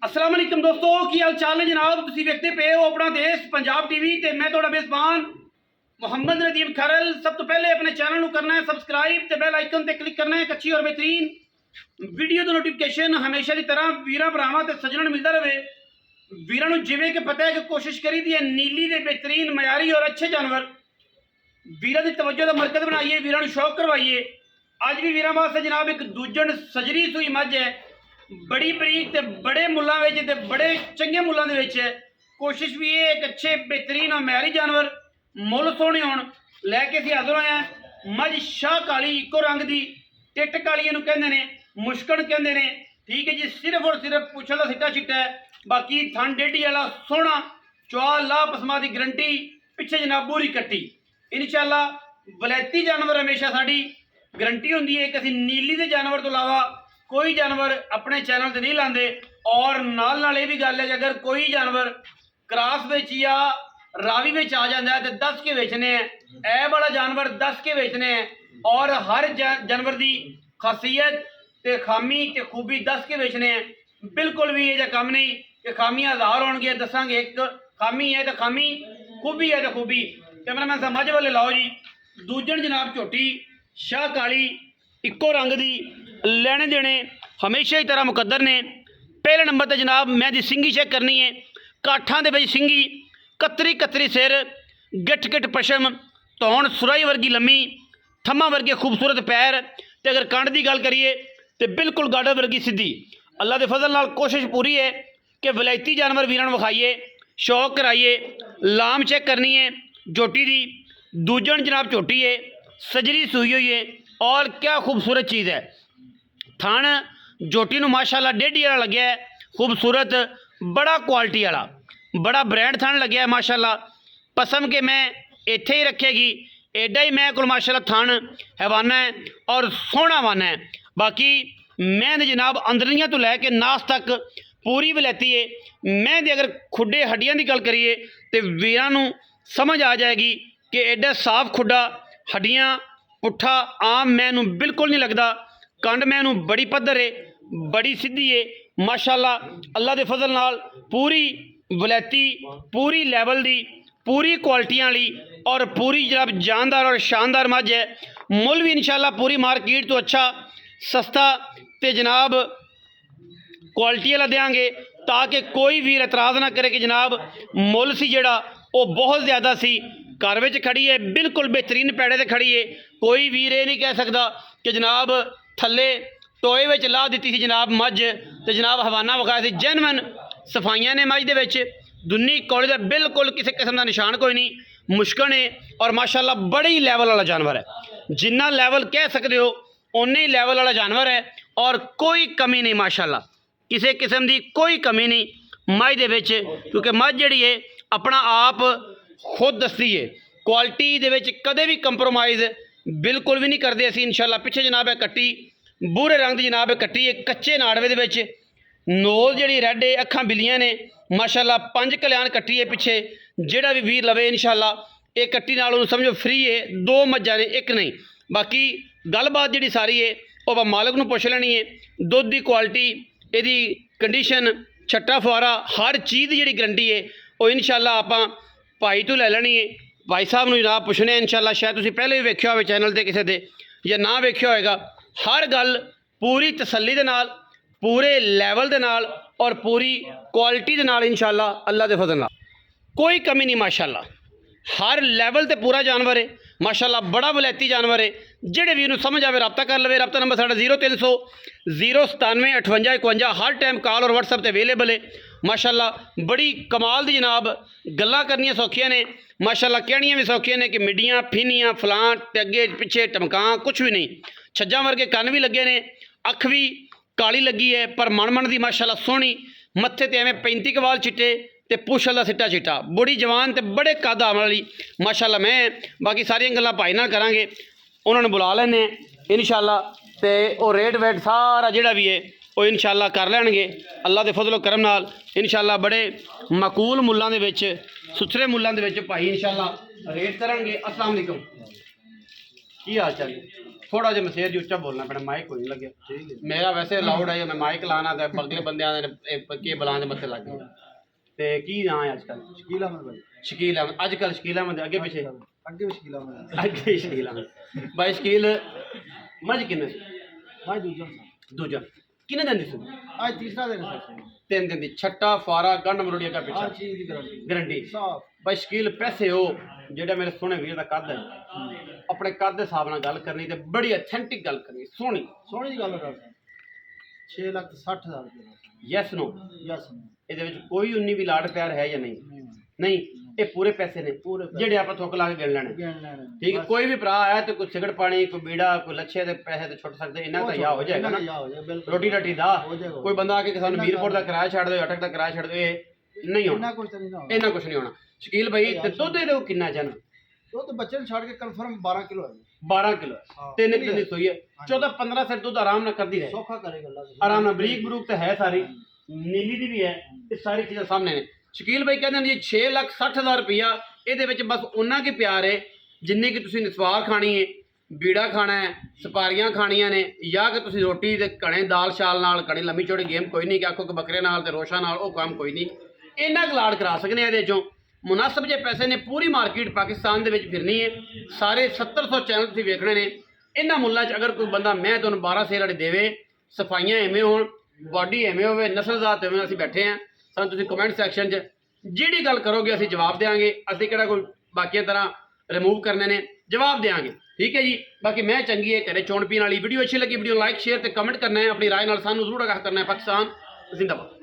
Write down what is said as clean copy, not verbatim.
अस्सलाम वालेकुम दोस्तों, की हाल चाल है जनाब। तुसीं वेखदे पे हो अपना देश पंजाब टीवी ते मैं तुहाडा मेज़बान मोहम्मद नदीम खरल। सब तो पहले अपने चैनल को करना है सबसक्राइब ते बेल आइकन ते क्लिक करना है। एक अच्छी और बेहतरीन वीडियो दा नोटिफिकेशन हमेशा की तरह वीरां भरावां ते सज्जणां नूं मिलदा रहे। वीरां नूं जिवें कि पता है कि कोशिश करी दी है नीली दे बेहतरीन मयारी और अच्छे जानवर वीरां दी तवज्जो दा मरकज बनाइए, वीरां नूं शौक करवाइए। अज भी वीरां वास्ते जनाब एक दूजण सजरी सूई मझ है, बड़ी बरीक ते बड़े मुल्लां विच ते बड़े चंगे मुल्लां दे विच है। कोशिश भी है एक अच्छे बेहतरीन और म्यारी जानवर मुल सोहणे होण लैके असीं हाज़र होए हैं। मझ शाह काली इक्को रंग दी टिट काली इहनूं कहंदे ने, मुश्कण कहंदे ने। ठीक है जी, सिर्फ और सिर्फ पुछल दा सिट्टा चिट्टा है, बाकी थन डेढ़ी वाला सोहना चौल ला पसमा की गरंटी, पिछे जनाब बूरी कट्टी। इंशाअल्लाह वलैती जानवर हमेशा साड़ी गरंटी होंदी है कि असीं नीली दे जानवर तो इलावा कोई जानवर अपने चैनल से नहीं लाते। और नाल नाल ये भी गल है कि अगर कोई जानवर क्रॉस विच या रावी विच आ जाता है तो दस के बेचने हैं। ऐ वाला जानवर दस के बेचने हैं और हर जानवर की खासियत ते खामी ते खूबी दस के बेचने हैं। बिल्कुल भी ये काम नहीं कि खामियां हज़ार होणगे दसांगे एक खामी है तो खामी, खूबी है तो खूबी। कैमरामैन साहब मझ वाले लाओ जी। दूजण जनाब झोटी शाह काली इक्को रंग की, लेने देने हमेशा ही तरह मुकद्दर ने। पहले नंबर पर जनाब मैं दी सिंगी चेक करनी है। काठां दे विच सिंगी, कतरी कतरी सिर, गिठ गिठ पशम, धौण सुराई वर्गी लम्मी, थम्मा वर्गे खूबसूरत पैर, तो अगर कंड की गल करिए तो बिल्कुल गाडर वर्गी सीधी। अल्लाह के फजल नाल कोशिश पूरी है कि वलायती जानवर वीरां नूं विखाइए, शौक कराइए। लाम चेक करनी है झोटी की। दूजण जनाब झोटी है, सजरी सूई हुई है और क्या खूबसूरत चीज़ है। थण झोटी नूं माशाअल्लाह डेढ़ी वाला लग्या है, खूबसूरत बड़ा क्वालिटी वाला, बड़ा ब्रांड थण लग्या है माशाअल्लाह। पसम के मैं इत्थे ही रखेगी, एडा ही मैं को माशाअल्लाह थण हैवाना है और सोहना वाना है। बाकी मैं जनाब अंदरियां तो लैके नास तक पूरी वलैती है। मैं दे अगर खुडे हड्डियां की गल करिए तो वीरां नूं समझ आ जाएगी कि एडा साफ खुडा हड्डियां पुट्ठा आम मैनू बिल्कुल नहीं लगता। कंड मैनू बड़ी पद्धर है, बड़ी सीधी है माशाअल्लाह। अल्लाह के फजल नाल पूरी वलैती, पूरी लैवल दी, पूरी क्वालिटियां वाली और पूरी जनाब जानदार और शानदार मझ है। मुल भी इंशाअल्लाह पूरी मार्केट तो अच्छा सस्ता ते जनाब क्वालिटी वाला देंगे, ताकि कोई भी एतराज़ ना करे कि जनाब मुल सी जड़ा वो बहुत ज़्यादा सी। घर में खड़ी है, बिल्कुल बेहतरीन पैड़े से खड़ी है। कोई वीर ये नहीं कह सकता कि जनाब थले टोए में ला दी सी जनाब मझ तो जनाब हवाना विखाया सी। जैनवन सफाइयां ने मझ दे दुन्नी कौड़ी का बिल्कुल किसी किस्म का निशान कोई नहीं, मुश्कन है और माशाअल्लाह बड़े ही लैवल वाला जानवर है। जिन्ना लैवल कह सकते हो उन्ने ही लैवल वाला जानवर है और कोई कमी नहीं माशाअल्लाह, किसी किस्म की कोई कमी नहीं मझ दे विच। क्योंकि मझ जिहड़ी है अपना आप खुद दसदी है, क्वालिटी दे विच कदे भी कंप्रोमाइज़ बिल्कुल भी नहीं करते असीं इंशाअल्लाह। पिछे जनाब है कट्टी बूरे रंग की जनाब है कट्टी है, कच्चे नाड़वे दे विच नोज जिहड़ी रैड है, अखां बिल्लियां ने माशाअल्लाह। 5 कल्याण कट्टी है पिछे, जिहड़ा भी वीर लवे इंशाअल्लाह एक कट्टी नाल उहनूं समझो फ्री है। 2 मझां ने एक नहीं। बाकी गलबात जिहड़ी सारी है वह मालक नूं पुछ लैनी है। दुध की क्वालिटी, इहदी कंडीशन, छट्टा फुआरा, हर चीज़ की जिहड़ी गारंटी है वो इंशाअल्लाह आपां भाई तो लै लैनी है। भाई साहब नूं जनाब पुछने इंशाअल्लाह, शायद तुसीं पहले भी वेख्या होवे चैनल ते किसी दे या ना वेख्या होएगा। हर गल पूरी तसल्ली दे नाल, पूरे लैवल दे नाल और पूरी क्वालिटी दे नाल इंशाअल्लाह अल्लाह दे फजल नाल कोई कमी नहीं माशाअल्लाह। हर लैवल ते पूरा जानवर है माशाअल्लाह, बड़ा वलैती जानवर है। जेड़े भी इन्हूं समझ आवे रब्ता कर लवे। रब्ता नंबर साडा 0300 097 58 51, हर टाइम कॉल और व्हाट्सएप ते अवेलेबल है माशाअल्लाह। बड़ी कमाल दी जनाब गल्लां करनियां सौखियां ने माशाअल्लाह, कहनियां भी सौखियां ने कि मिड्डियां फिनियां फलां ते अगे पिछे टमकां कुछ भी नहीं। छज्जां वर्गे कन्न भी लगे ने, अख भी काली लगी है पर मन दी माशाअल्लाह सोहनी। मत्थे ते एवें 35 कवाल चिट्टे ते पुछ दा सिट्टा चिट्टा, बड़ी जवान ते बड़े कद आवन वाली माशाअल्लाह। मैं बाकी सारियां गल्लां भाई नाल करांगे, उन्होंने बुला लैने इंशाअल्लाह ते वो रेट वेट सारा जिहड़ा भी है वो इंशाअल्लाह कर लैणगे अल्लाह के फजलो करम नाल इंशाअल्लाह। बड़े मकूल मुल्लां दे विच, सुथरे मुल्लां दे विच भाई इंशाअल्लाह रेट करनगे। अस्सलाम वालेकुम, की हाल चाल? थोड़ा जिहा मसेर जी उच्चा बोलना पैना, माइक कोई नहीं लगे। ठीक है, मेरा वैसे अलाउड है, मैं माइक लाना ते अगले बंदे के बुलाने दे मत्थे लग गए। ते की नाम है आजकल? शकील अहमद भाई। शकील अहमद, आजकल शकील अहमद अगे पीछे अगे भी शकील अहमद, अगे शकील अहमद भाई। शकील मज किन्ने भाई? दूजा किन्ने दिन दी सी? आज तीसरा दिन है। 3 दिन दी छट्टा फारा गंड मरोड़िया का पीछा चीज दी गारंटी साफ भाई। शकील पैसे हो जेड़ा मेरे सोहने वीर दा कद है, अपने कद दे हिसाब नाल गल करनी ते बड़ी ऑथेंटिक गल करनी, सोहनी सोहनी दी गल कर। 6,60,000 रुपए। Yes no? Yes no. ਇਹਦੇ ਵਿੱਚ ਕੋਈ 19 ਵੀ ਲਾੜ ਪਿਆਰ ਹੈ ਜਾਂ ਨਹੀਂ? ਨਹੀਂ, ਇਹ ਪੂਰੇ ਪੈਸੇ ਨੇ ਜਿਹੜੇ ਆਪਾਂ ਥੁੱਕ ਲਾ ਕੇ ਗਿਣ ਲੈਣੇ। ਠੀਕ ਹੈ, ਕੋਈ ਵੀ ਭਰਾ ਆਇਆ ਤੇ ਕੋਈ ਸਿਗਰਟ ਪਾਣੀ, ਕੋਈ ਬੀੜਾ, ਕੋਈ ਲੱਛੇ ਦੇ ਪੈਸੇ ਤੇ ਛੁੱਟ ਸਕਦੇ, ਇਹਨਾਂ ਦਾ ਯਾ ਹੋ ਜਾਏਗਾ ਨਾ। ਰੋਟੀ ਰਾਟੀ ਦਾ ਕੋਈ ਬੰਦਾ ਆ ਕੇ ਸਾਨੂੰ ਮੀਰਪੁਰ ਦਾ ਕਿਰਾਇਆ ਛੱਡ ਦਿਓ, ਅਟਕ ਦਾ ਕਿਰਾਇਆ ਛੱਡ ਦਿਓ, ਇਹ ਨਹੀਂ ਹੋਣਾ, ਇਹਨਾਂ ਕੁਝ ਨਹੀਂ ਹੋਣਾ। ਸ਼ਕੀਲ ਭਾਈ ਤੇ ਦੁੱਧ ਇਹਦੇ ਕਿੰਨਾ ਜਨ? ਦੁੱਧ ਬੱਚੇ ਨੂੰ ਛੱਡ ਕੇ ਕਨਫਰਮ 12 ਕਿਲੋ ਹੈ। 12 ਕਿਲੋ 3 ਦਿਨ ਦੀ ਸੂਈ ਹੈ। 14-15 ਸਿਰ ਦੁੱਧ ਆਰਾਮ ਨਾਲ ਕਰਦੀ ਰਹੇ, ਸੌਖਾ ਕਰੇਗਾ ਆਰਾਮ ਨਾਲ। ਬਰੀਕ ਬਰੂਕ ਤੇ ਹੈ ਸਾਰੀ, ਨੀਲੀ ਦੀ ਵੀ ਹੈ, ਇਹ ਸਾਰੀ ਚੀਜ਼ਾਂ ਸਾਹਮਣੇ ਨੇ। ਸ਼ਕੀਲ ਭਾਈ ਕਹਿੰਦੇ ਨੇ ਜੀ 6,60,000 रुपया ਇਹਦੇ ਵਿੱਚ ਬਸ ਉਹਨਾਂ ਕੀ ਪਿਆਰ ਹੈ ਜਿੰਨੇ ਕਿ ਤੁਸੀਂ ਨਿਸਵਾਰ ਖਾਣੀ ਹੈ, ਬੀੜਾ ਖਾਣਾ ਹੈ, ਸਪਾਰੀਆਂ ਖਾਣੀਆਂ ਨੇ, ਜਾਂ ਕਿ ਤੁਸੀਂ ਰੋਟੀ ਤੇ ਕਣੇ ਦਾਲ ਸ਼ਾਲ ਨਾਲ ਕਣੇ ਲੰਮੀ ਚੌੜੀ ਗੇਮ ਕੋਈ ਨਹੀਂ ਕਿ ਆਖੋ ਕਿ ਬੱਕਰੇ ਨਾਲ ਤੇ ਰੋਸ਼ਾ ਨਾਲ, ਉਹ ਕੰਮ ਕੋਈ ਨਹੀਂ। ਇਹਨਾਂ ਗਲਾੜ ਕਰਾ ਸਕਨੇ ਇਹਦੇ ਚੋਂ ਮੁਨਾਸਬ ਜੇ ਪੈਸੇ ਨੇ। ਪੂਰੀ ਮਾਰਕੀਟ ਪਾਕਿਸਤਾਨ ਦੇ ਵਿੱਚ ਫਿਰਨੀ ਹੈ, ਸਾਰੇ 700 ਚੈਨਲ ਤੁਸੀਂ ਵੇਖਣੇ ਨੇ। ਇਹਨਾਂ ਮੁੱਲਾਂ 'ਚ ਅਗਰ ਕੋਈ ਬੰਦਾ ਮੈਂ ਤੁਹਾਨੂੰ 12 ਸੇਰ ਵਾਲੇ ਦੇਵੇ, ਸਫਾਈਆਂ ਐਵੇਂ ਹੋਣ, ਬਾਡੀ ਐਵੇਂ ਹੋਵੇ, ਨਸਲਜ਼ਾਤ ਐਵੇਂ, ਅਸੀਂ ਬੈਠੇ ਹਾਂ। ਸਾਨੂੰ ਤੁਸੀਂ ਕਮੈਂਟ ਸੈਕਸ਼ਨ 'ਚ ਜਿਹੜੀ ਗੱਲ ਕਰੋਗੇ ਅਸੀਂ ਜਵਾਬ ਦੇਵਾਂਗੇ। ਅਸੀਂ ਕਿਹੜਾ ਕੋਈ ਬਾਕੀਆਂ ਤਰ੍ਹਾਂ ਰਿਮੂਵ ਕਰਨੇ ਨੇ, ਜਵਾਬ ਦੇਵਾਂਗੇ। ਠੀਕ ਹੈ ਜੀ। ਬਾਕੀ ਮੈਂ ਚੰਗੀ ਹੈ ਘਰੇ ਚੋਣ ਪੀਣ ਵਾਲੀ। ਵੀਡੀਓ ਅੱਛੀ ਲੱਗੀ ਵੀਡੀਓ ਲਾਈਕ ਸ਼ੇਅਰ ਤੇ ਕਮੈਂਟ ਕਰਨਾ ਹੈ, ਆਪਣੀ ਰਾਏ ਨਾਲ ਸਾਨੂੰ ਜ਼ਰੂਰ ਆਗਾਹ ਕਰਨਾ ਹੈ। ਪਾਕਿਸਤਾਨ ਜ਼ਿੰਦਾਬਾਦ।